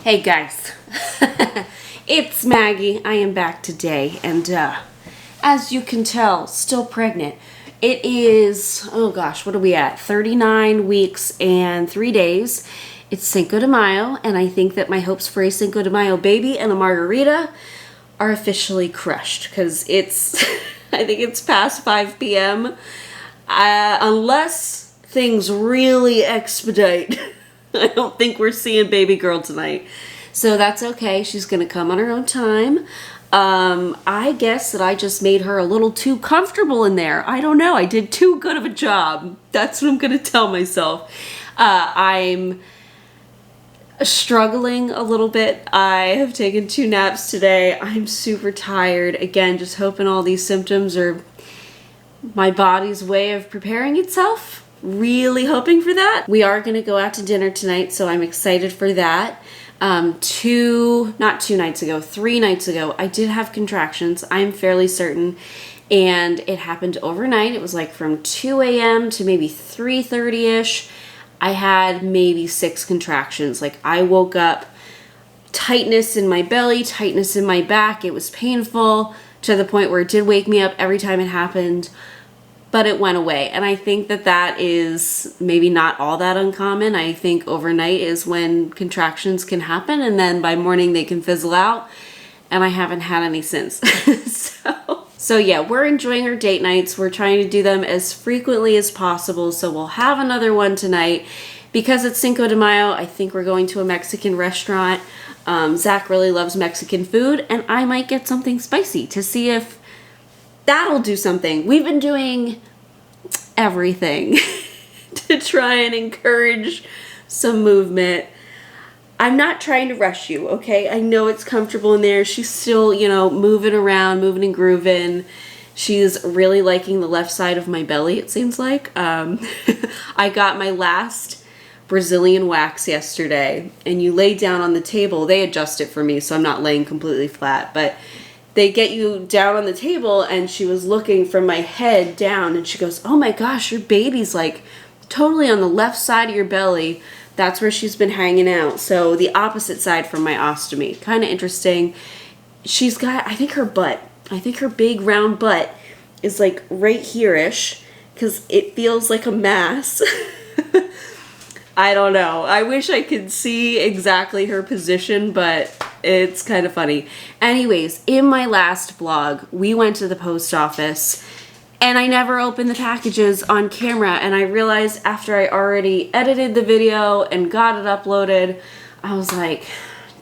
Hey guys, it's Maggie. I am back today, and as you can tell, still pregnant. It is, oh gosh, what are we at? 39 weeks and 3 days. It's Cinco de Mayo, and I think that my hopes for a Cinco de Mayo baby and a margarita are officially crushed, because it's, I think it's past 5 p.m. Unless things really expedite, I don't think we're seeing baby girl tonight. So that's okay. She's going to come on her own time. I guess that I just made her a little too comfortable in there. I don't know. I did too good of a job. That's what I'm going to tell myself. I'm struggling a little bit. I have taken 2 naps today. I'm super tired. Again, just hoping all these symptoms are my body's way of preparing itself. Really hoping for that. We are going to go out to dinner tonight, so I'm excited for that. 3 nights ago, I did have contractions. I'm fairly certain. And it happened overnight. It was like from 2 a.m. to maybe 3:30-ish. I had maybe 6 contractions. Like, I woke up, tightness in my belly, tightness in my back. It was painful to the point where it did wake me up every time it happened. But it went away. And I think that that is maybe not all that uncommon. I think overnight is when contractions can happen, and then by morning they can fizzle out. And I haven't had any since. So yeah, we're enjoying our date nights. We're trying to do them as frequently as possible. So we'll have another one tonight. Because it's Cinco de Mayo, I think we're going to a Mexican restaurant. Zach really loves Mexican food, and I might get something spicy to see if that'll do something. We've been doing everything to try and encourage some movement. I'm not trying to rush you, okay? I know it's comfortable in there. She's still, you know, moving around, moving and grooving. She's really liking the left side of my belly, it seems like. I got my last Brazilian wax yesterday, and you lay down on the table. They adjust it for me, so I'm not laying completely flat, but they get you down on the table, and she was looking from my head down, and she goes, "Oh my gosh, your baby's like totally on the left side of your belly." That's where she's been hanging out. So the opposite side from my ostomy. Kind of interesting. She's got, I think her big round butt is like right here-ish, because it feels like a mass. I don't know. I wish I could see exactly her position, but it's kind of funny. Anyways, in my last vlog, we went to the post office, and I never opened the packages on camera, and I realized after I already edited the video and got it uploaded, I was like,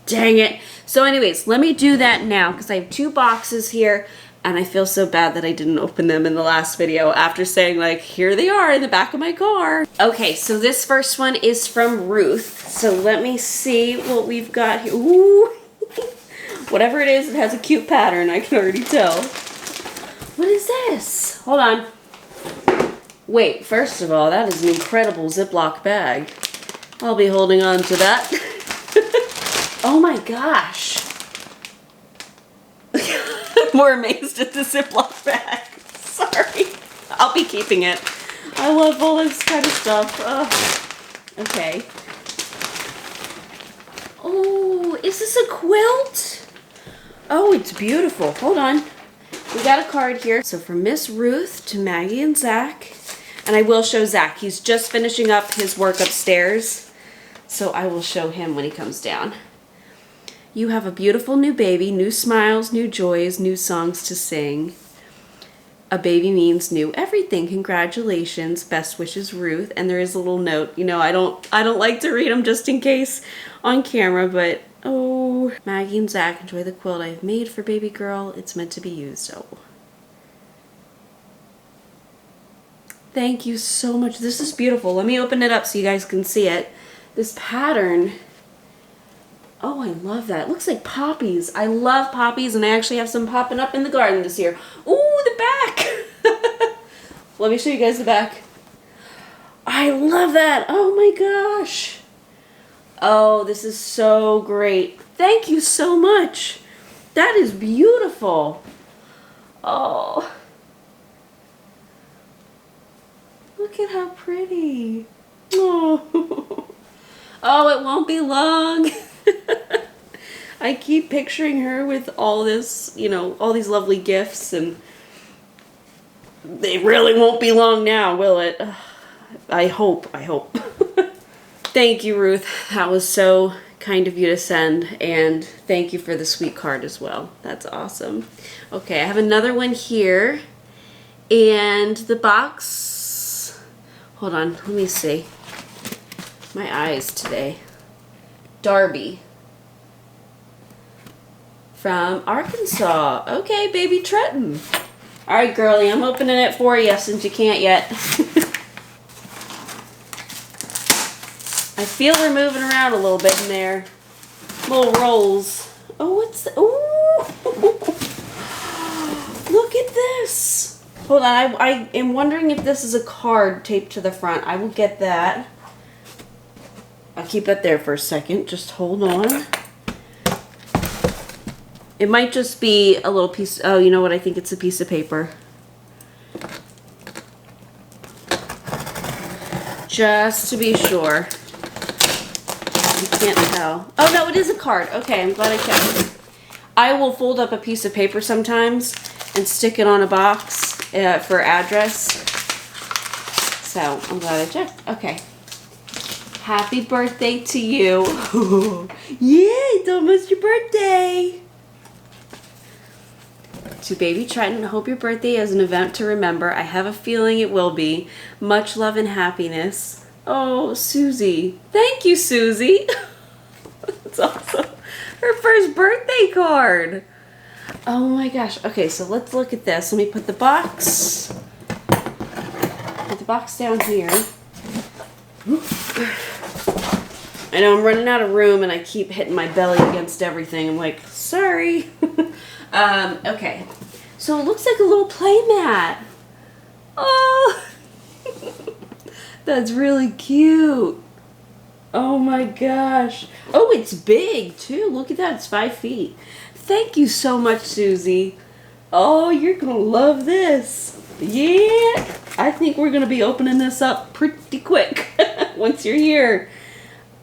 dang it. So anyways, let me do that now, because I have 2 boxes here, and I feel so bad that I didn't open them in the last video after saying, like, here they are in the back of my car. Okay, so this first one is from Ruth. So let me see what we've got here. Ooh. Whatever it is, it has a cute pattern, I can already tell. What is this? Hold on. Wait, first of all, that is an incredible Ziploc bag. I'll be holding on to that. Oh my gosh. I'm more amazed at the Ziploc bag. Sorry. I'll be keeping it. I love all this kind of stuff. Okay. Oh, is this a quilt? Oh, it's beautiful. Hold on. We got a card here. So from Miss Ruth to Maggie and Zach. And I will show Zach. He's just finishing up his work upstairs. So I will show him when he comes down. You have a beautiful new baby, new smiles, new joys, new songs to sing. A baby means new everything. Congratulations. Best wishes, Ruth. And there is a little note. You know, I don't like to read them just in case on camera, but oh, Maggie and Zach, enjoy the quilt I have made for baby girl. It's meant to be used. Oh. Thank you so much. This is beautiful. Let me open it up so you guys can see it. This pattern. Oh, I love that. It looks like poppies. I love poppies, and I actually have some popping up in the garden this year. Ooh, the back. Let me show you guys the back. I love that. Oh my gosh. Oh, this is so great. Thank you so much. That is beautiful. Oh. Look at how pretty. Oh. Oh, it won't be long. I keep picturing her with all this, you know, all these lovely gifts, and they really won't be long now, will it? I hope. Thank you, Ruth. That was so kind of you to send, and thank you for the sweet card as well. That's awesome. Okay, I have another one here, and the box, hold on, let me see. My eyes today. Darby from Arkansas. Okay, baby Trenton. All right, girlie, I'm opening it for you since you can't yet. I feel we're moving around a little bit in there. Little rolls. Oh, what's the... Ooh! Look at this. Hold on, I am wondering if this is a card taped to the front. I will get that. I'll keep that there for a second. Just hold on. It might just be a little piece... Oh, you know what? I think it's a piece of paper. Just to be sure. You can't tell. Oh, no, it is a card. Okay, I'm glad I checked. I will fold up a piece of paper sometimes and stick it on a box for address. So, I'm glad I checked. Okay. Happy birthday to you. Yeah, it's almost your birthday. To baby Trenton, hope your birthday is an event to remember. I have a feeling it will be. Much love and happiness. Oh, Susie. Thank you, Susie. That's awesome. Her first birthday card. Oh my gosh. Okay, so let's look at this. Let me put the box. Put the box down here. I know I'm running out of room and I keep hitting my belly against everything. I'm like, sorry. Okay. So it looks like a little play mat. Oh. That's really cute. Oh my gosh. Oh, it's big too. Look at that. It's 5 feet. Thank you so much, Susie. Oh, you're going to love this. Yeah. I think we're going to be opening this up pretty quick once you're here.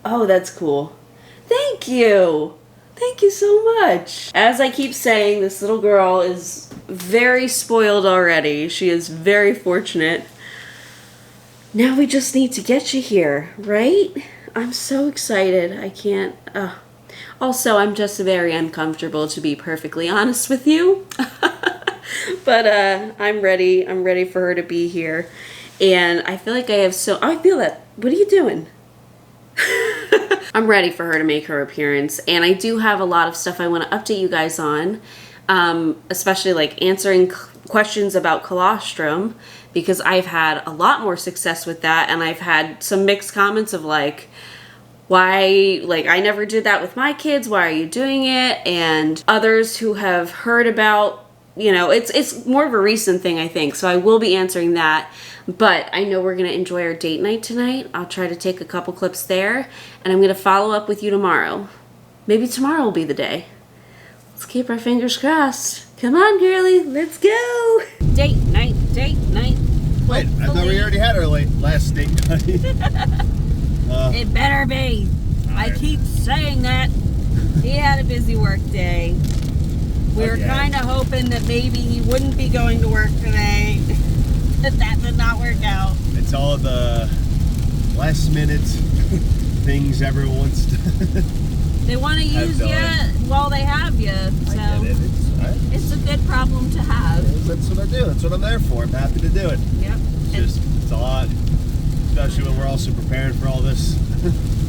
Oh, that's cool. Thank you. Thank you so much. As I keep saying, this little girl is very spoiled already. She is very fortunate. Now we just need to get you here, right? I'm so excited. I can't... Also, I'm just very uncomfortable, to be perfectly honest with you. But I'm ready. I'm ready for her to be here. And I feel like I have so... I feel that... What are you doing? I'm ready for her to make her appearance. And I do have a lot of stuff I want to update you guys on. Especially like answering questions about colostrum, because I've had a lot more success with that, and I've had some mixed comments of like, why, like, I never did that with my kids, why are you doing it? And others who have heard about, you know, it's more of a recent thing, I think, so I will be answering that. But I know we're gonna enjoy our date night tonight. I'll try to take a couple clips there, and I'm gonna follow up with you tomorrow. Maybe tomorrow will be the day. Let's keep our fingers crossed. Come on, girlie, let's go. Date night, date night. Wait, I thought we already had our last date night. It better be. I keep saying that. He had a busy work day. We were kind of hoping that maybe he wouldn't be going to work today. That did not work out. It's all the last minute things everyone's They want to use you while they have you. So I get it. It's a good problem to have. That's what I do. That's what I'm there for. I'm happy to do it. Yep. It's a lot, especially when we're also preparing for all this.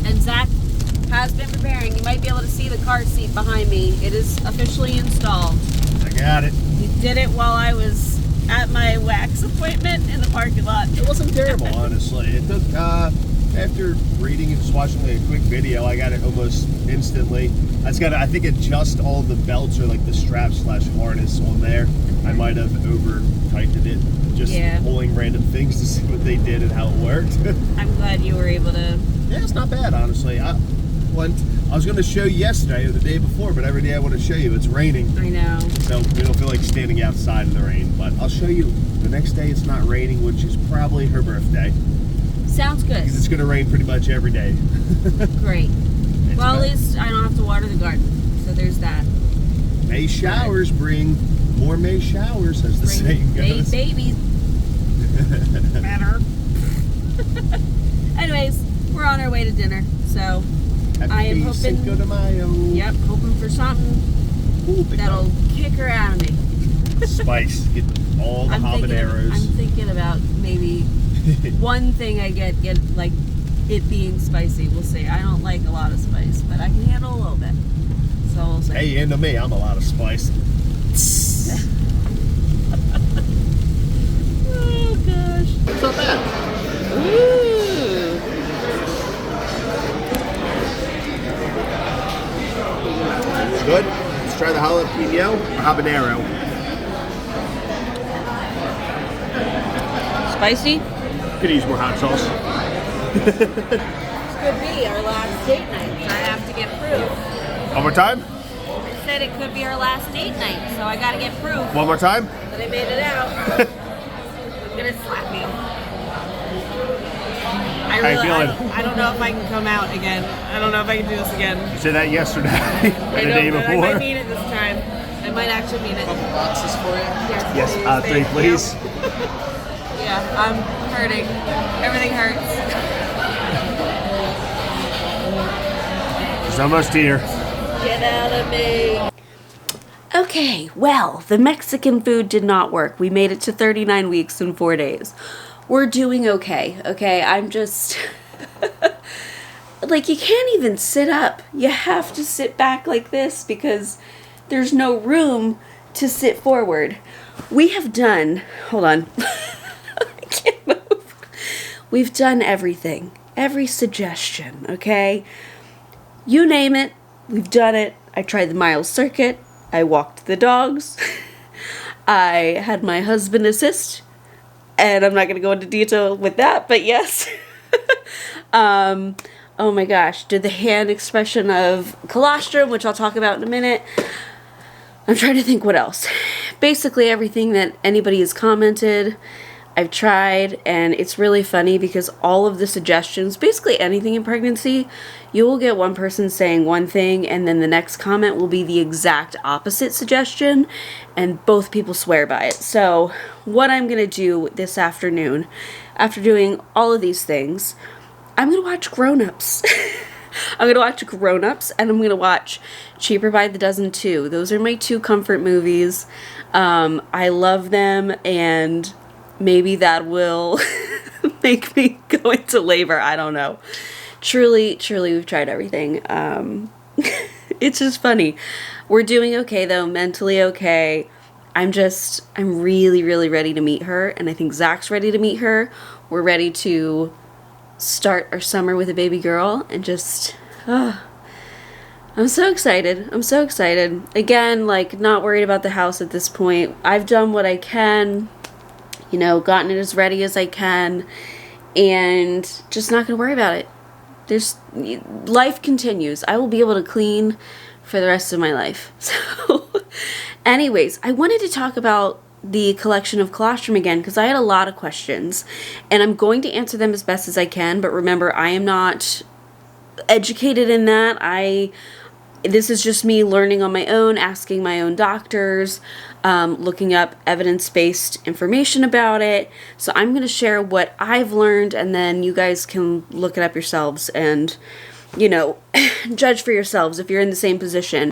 And Zach has been preparing. You might be able to see the car seat behind me. It is officially installed. I got it. He did it while I was at my wax appointment in the parking lot. It wasn't terrible, honestly. It took, after reading and just watching a quick video, I got it almost instantly. I just got to, I think, adjust all the belts or like the strap/harness on there. I might have over tightened it, just pulling random things to see what they did and how it worked. I'm glad you were able to. Yeah, it's not bad, honestly. I was going to show you yesterday or the day before, but every day I want to show you, it's raining. I know. So we don't feel like standing outside in the rain. But I'll show you the next day it's not raining, which is probably her birthday. Sounds good. Because it's going to rain pretty much every day. Great. Well, at least I don't have to water the garden, so there's that. May showers bring more May showers, as the saying goes. Babies. Better. Anyways, we're on our way to dinner, so I am hoping. Cinco de Mayo. Yep, hoping for something that'll kick her out of me. Spice, get all the habaneros. I'm thinking about maybe one thing I get like it being spicy. We'll see. I don't like a lot of spice, but I can handle a little bit. So we'll see. Hey, into me, I'm a lot of spice. Oh gosh. It's not bad. Ooh. It's good. Let's try the jalapeno or habanero. Spicy? Could use more hot sauce. This could be our last date night. So I have to get proof. One more time? I said it could be our last date night, so I gotta get proof One more time? that I made it out. I'm gonna slap me. How you feeling? I don't know if I can come out again. I don't know if I can do this again. You said that yesterday or the day But before. I might mean it this time. I might actually mean it. Couple boxes for you. Yes, Thank 3 please. Yeah, I'm hurting. Everything hurts. It's almost here. Get out of me. Okay, well, the Mexican food did not work. We made it to 39 weeks and 4 days. We're doing okay, I'm just... like, you can't even sit up. You have to sit back like this because there's no room to sit forward. We have done... Hold on. I can't move. We've done everything. Every suggestion, okay? You name it, we've done it. I tried the mile circuit. I walked the dogs. I had my husband assist. And I'm not going to go into detail with that, but yes. Oh my gosh. Did the hand expression of colostrum, which I'll talk about in a minute. I'm trying to think what else. Basically everything that anybody has commented, I've tried, and it's really funny because all of the suggestions, basically anything in pregnancy, you will get one person saying one thing and then the next comment will be the exact opposite suggestion, and both people swear by it. So what I'm going to do this afternoon, after doing all of these things, I'm going to watch Grown Ups. I'm going to watch Grown Ups, and I'm going to watch Cheaper by the Dozen 2. Those are my 2 comfort movies. I love them, and maybe that will make me go into labor. I don't know. Truly, we've tried everything. It's just funny. We're doing okay, though. Mentally okay. I'm really, really ready to meet her. And I think Zach's ready to meet her. We're ready to start our summer with a baby girl. And just, I'm so excited. I'm so excited. Again, like, not worried about the house at this point. I've done what I can. You know, gotten it as ready as I can, and just not going to worry about it. Life continues. I will be able to clean for the rest of my life. So, anyways, I wanted to talk about the collection of colostrum again because I had a lot of questions, and I'm going to answer them as best as I can, but remember, I am not educated in that. This is just me learning on my own, asking my own doctors, looking up evidence-based information about it. So I'm going to share what I've learned, and then you guys can look it up yourselves and, you know, judge for yourselves if you're in the same position.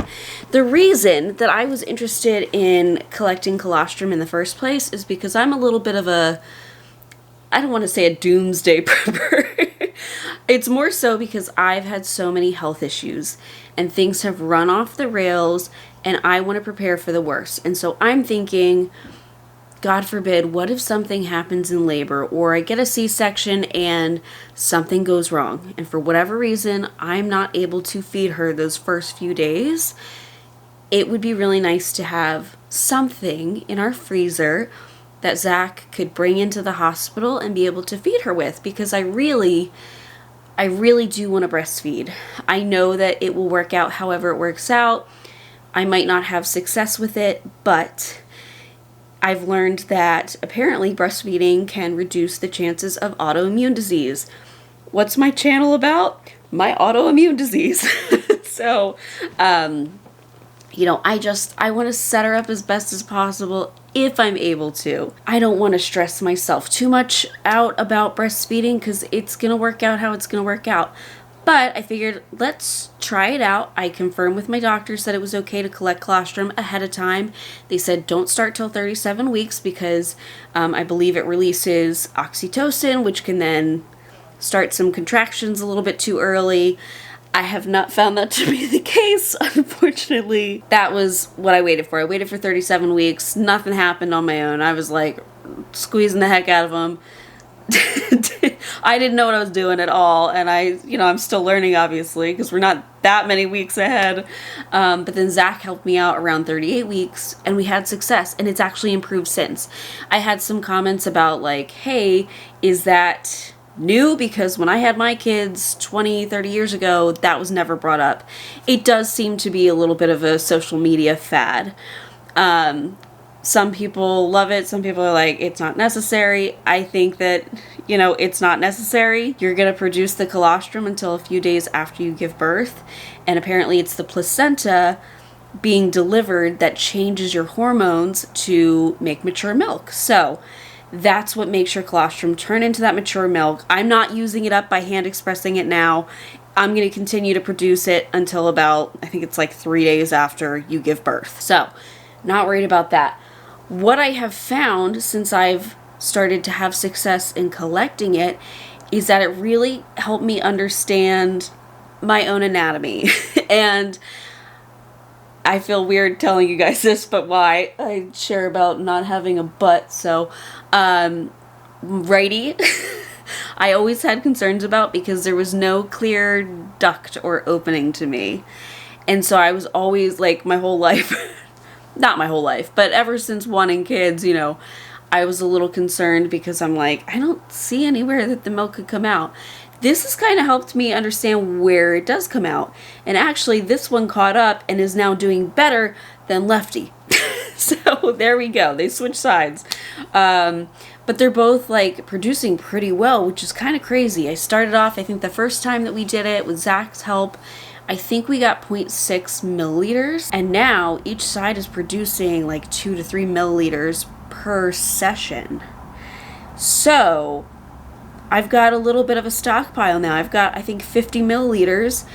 The reason that I was interested in collecting colostrum in the first place is because I'm a little bit of a, I don't want to say a doomsday prepper. It's more so because I've had so many health issues and things have run off the rails, and I want to prepare for the worst. And so I'm thinking, God forbid, what if something happens in labor, or I get a C-section and something goes wrong, and for whatever reason I'm not able to feed her those first few days? It would be really nice to have something in our freezer that Zach could bring into the hospital and be able to feed her with, because I really do want to breastfeed. I know that it will work out however it works out. I might not have success with it, but I've learned that apparently breastfeeding can reduce the chances of autoimmune disease. What's my channel about? my autoimmune disease. So, you know, I want to set her up as best as possible if I'm able to. I don't want to stress myself too much out about breastfeeding because it's going to work out how it's going to work out. But I figured, let's try it out. I confirmed with my doctor, said it was okay to collect colostrum ahead of time. They said don't start till 37 weeks because I believe it releases oxytocin, which can then start some contractions a little bit too early. I have not found that to be the case, unfortunately. That was what I waited for. I waited for 37 weeks. Nothing happened on my own. I was like squeezing the heck out of them. I didn't know what I was doing at all, and I'm still learning, obviously, because we're not that many weeks ahead. But then Zach helped me out around 38 weeks, and we had success, and it's actually improved since. I had some comments about, like, hey, is that new? Because when I had my kids 20, 30 years ago, that was never brought up. It does seem to be a little bit of a social media fad. Some people love it. Some people are like, it's not necessary. I think that, it's not necessary. You're going to produce the colostrum until a few days after you give birth. And apparently it's the placenta being delivered that changes your hormones to make mature milk. So that's what makes your colostrum turn into that mature milk. I'm not using it up by hand expressing it now. I'm going to continue to produce it until about, I think it's like 3 days after you give birth. So, not worried about that. What I have found since I've started to have success in collecting it is that it really helped me understand my own anatomy. And I feel weird telling you guys this, but why? I share about not having a butt, so righty. I always had concerns about because there was no clear duct or opening to me. And so I was always, like, my whole life, not my whole life, but ever since wanting kids, I was a little concerned because I'm like, I don't see anywhere that the milk could come out. This has kind of helped me understand where it does come out. And actually, this one caught up and is now doing better than Lefty. So there we go. They switched sides. But they're both like producing pretty well, which is kind of crazy. I started off, I think the first time that we did it with Zach's help, I think we got 0.6 milliliters. And now each side is producing like 2 to 3 milliliters per session. So I've got a little bit of a stockpile now. I've got, I think, 50 milliliters.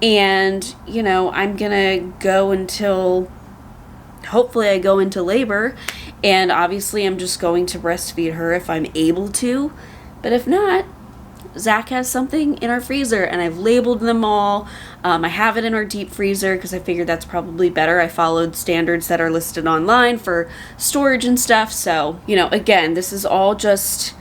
And, I'm going to go until, hopefully I go into labor. And obviously I'm just going to breastfeed her if I'm able to. But if not, Zach has something in our freezer and I've labeled them all. I have it in our deep freezer because I figured that's probably better. I followed standards that are listed online for storage and stuff. So, again, this is all just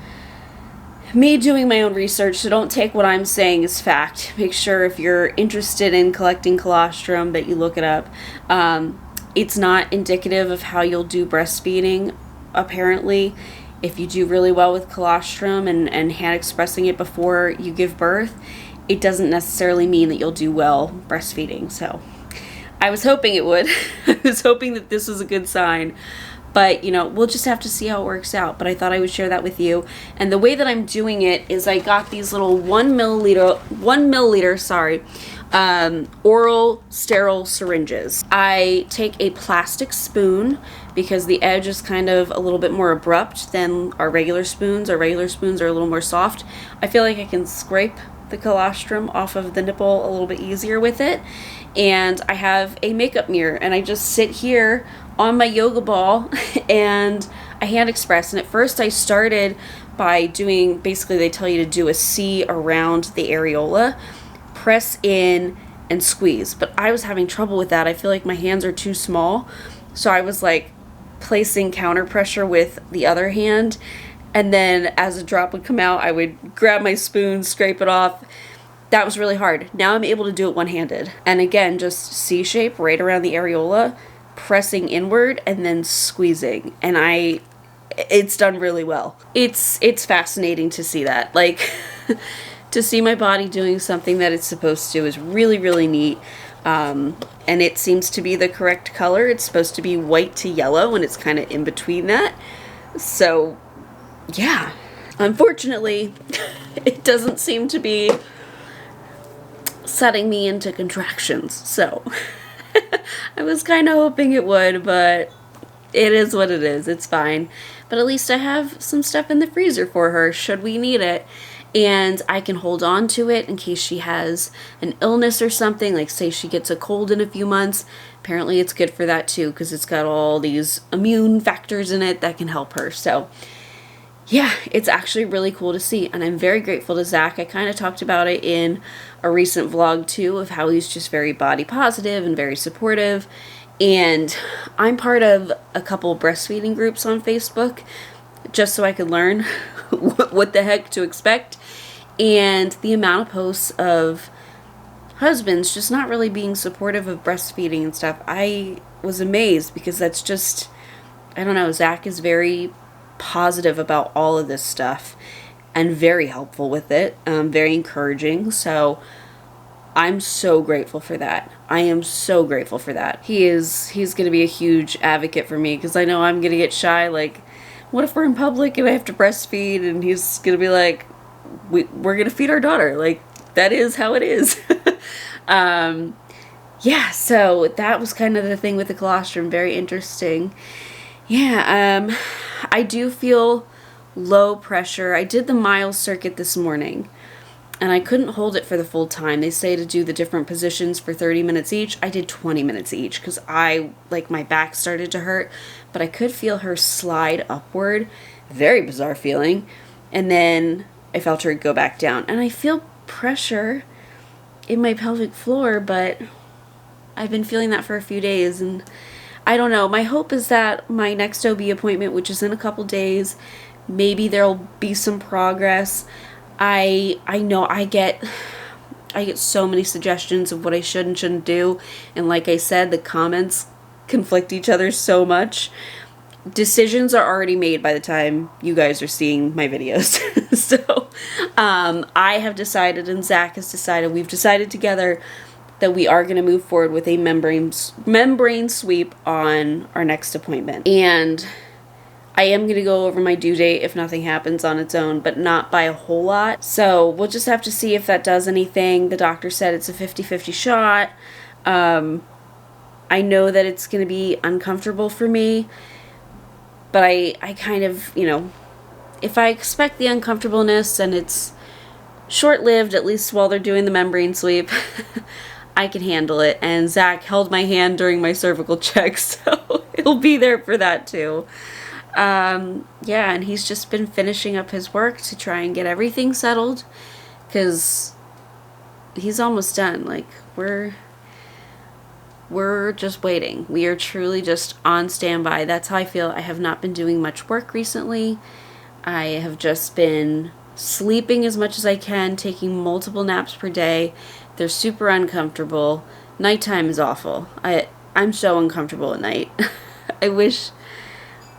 me doing my own research, so don't take what I'm saying as fact. Make sure if you're interested in collecting colostrum that you look it up. It's not indicative of how you'll do breastfeeding, apparently. If you do really well with colostrum and hand expressing it before you give birth, it doesn't necessarily mean that you'll do well breastfeeding. So I was hoping it would. I was hoping that this was a good sign. But, we'll just have to see how it works out. But I thought I would share that with you. And the way that I'm doing it is I got these little 1 milliliter, oral sterile syringes. I take a plastic spoon because the edge is kind of a little bit more abrupt than our regular spoons. Our regular spoons are a little more soft. I feel like I can scrape the colostrum off of the nipple a little bit easier with it. And I have a makeup mirror and I just sit here on my yoga ball and I hand express. And at first I started by doing, basically they tell you to do a C around the areola, press in and squeeze. But I was having trouble with that. I feel like my hands are too small. So I was like placing counter pressure with the other hand. And then as a drop would come out, I would grab my spoon, scrape it off. That was really hard. Now I'm able to do it one-handed. And again, just C shape right around the areola, pressing inward and then squeezing. And it's done really well. It's fascinating to see that. Like, to see my body doing something that it's supposed to is really, really neat. And it seems to be the correct color. It's supposed to be white to yellow and it's kind of in between that. So, yeah. Unfortunately, it doesn't seem to be setting me into contractions. So I was kind of hoping it would, but it is what it is. It's fine. But at least I have some stuff in the freezer for her should we need it. And I can hold on to it in case she has an illness or something, like say she gets a cold in a few months. Apparently it's good for that too, because it's got all these immune factors in it that can help her. So yeah, it's actually really cool to see, and I'm very grateful to 𝙗. I kind of talked about it in a recent vlog too, of how he's just very body positive and very supportive. And I'm part of a couple breastfeeding groups on Facebook, just so I could learn what the heck to expect. And the amount of posts of husbands just not really being supportive of breastfeeding and stuff, I was amazed, because that's just, I don't know, 𝙗 is very positive about all of this stuff and very helpful with it, very encouraging. So I'm so grateful for that. I am so grateful for that. He's going to be a huge advocate for me, because I know I'm going to get shy. Like, what if we're in public and I have to breastfeed? And he's going to be like, we're going to feed our daughter. Like, that is how it is. Yeah, so that was kind of the thing with the colostrum. Very interesting. Yeah, I do feel low pressure. I did the mile circuit this morning, and I couldn't hold it for the full time. They say to do the different positions for 30 minutes each. I did 20 minutes each, because my back started to hurt, but I could feel her slide upward. Very bizarre feeling. And then I felt her go back down. And I feel pressure in my pelvic floor, but I've been feeling that for a few days, and I don't know. My hope is that my next OB appointment, which is in a couple days, maybe there'll be some progress. I know I get so many suggestions of what I should and shouldn't do, and like I said, the comments conflict each other so much. Decisions are already made by the time you guys are seeing my videos. So I have decided, and 𝙗 has decided, we've decided together that we are going to move forward with a membrane sweep on our next appointment. And I am going to go over my due date if nothing happens on its own, but not by a whole lot. So we'll just have to see if that does anything. The doctor said it's a 50-50 shot. I know that it's going to be uncomfortable for me, but I kind of, you know, if I expect the uncomfortableness and it's short-lived, at least while they're doing the membrane sweep, I can handle it. And 𝙗 held my hand during my cervical check, so he'll be there for that too. Yeah, and he's just been finishing up his work to try and get everything settled, because he's almost done. Like, we're just waiting. We are truly just on standby. That's how I feel. I have not been doing much work recently. I have just been sleeping as much as I can, taking multiple naps per day. They're super uncomfortable. Nighttime is awful. I'm so uncomfortable at night. I wish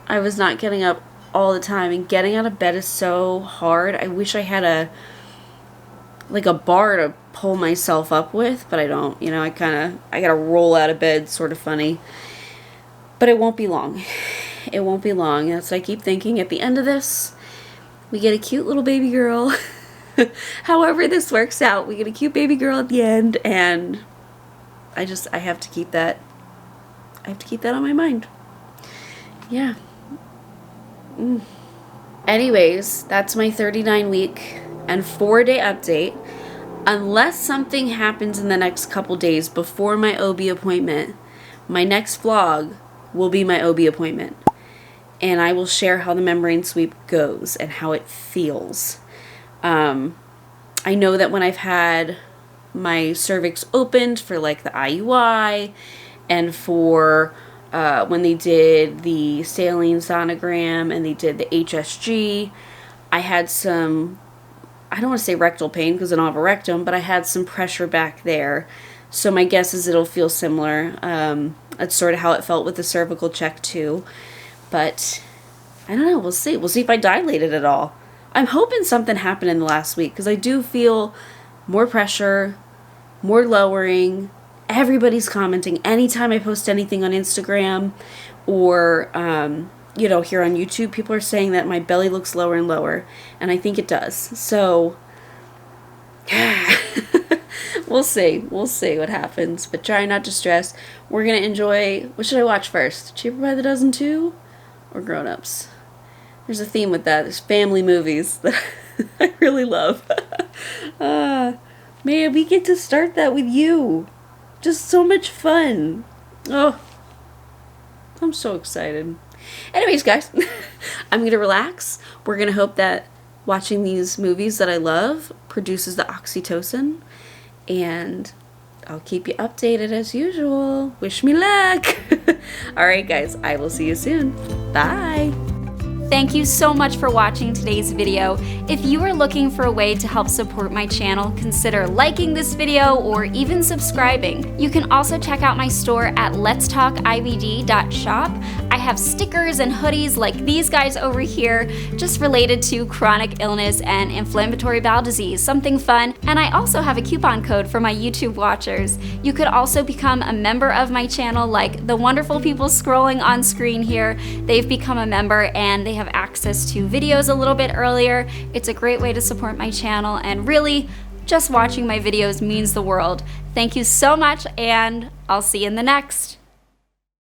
I was not getting up all the time, and getting out of bed is so hard. I wish I had a bar to pull myself up with, but I don't. You know, I gotta roll out of bed, sort of funny. But it won't be long. It won't be long. That's what I keep thinking. At the end of this, we get a cute little baby girl. However this works out, we get a cute baby girl at the end, and I have to keep that. I have to keep that on my mind. Yeah. Anyways, that's my 39-week and 4-day update. Unless something happens in the next couple days before my OB appointment, my next vlog will be my OB appointment. And I will share how the membrane sweep goes and how it feels. I know that when I've had my cervix opened for like the IUI, and for when they did the saline sonogram and they did the HSG, I had some, I don't want to say rectal pain because I don't have a rectum, but I had some pressure back there. So my guess is it'll feel similar. That's sort of how it felt with the cervical check too. But I don't know, we'll see. We'll see if I dilated at all. I'm hoping something happened in the last week, because I do feel more pressure, more lowering. Everybody's commenting anytime I post anything on Instagram or, you know, here on YouTube. People are saying that my belly looks lower and lower, and I think it does. So we'll We'll see. We'll see what happens. But try not to stress. We're going to enjoy... What should I watch first? Cheaper by the Dozen 2? Or Grown Ups? There's a theme with that. There's family movies that I really love. Man, we get to start that with you. Just so much fun. Oh, I'm so excited. Anyways, guys, I'm going to relax. We're going to hope that watching these movies that I love produces the oxytocin. And I'll keep you updated as usual. Wish me luck. All right, guys, I will see you soon. Bye. Thank you so much for watching today's video. If you are looking for a way to help support my channel, consider liking this video or even subscribing. You can also check out my store at LetsTalkIBD.shop. I have stickers and hoodies like these guys over here, just related to chronic illness and inflammatory bowel disease, something fun. And I also have a coupon code for my YouTube watchers. You could also become a member of my channel like the wonderful people scrolling on screen here. They've become a member and they have access to videos a little bit earlier. It's a great way to support my channel, and really, just watching my videos means the world. Thank you so much, and I'll see you in the next.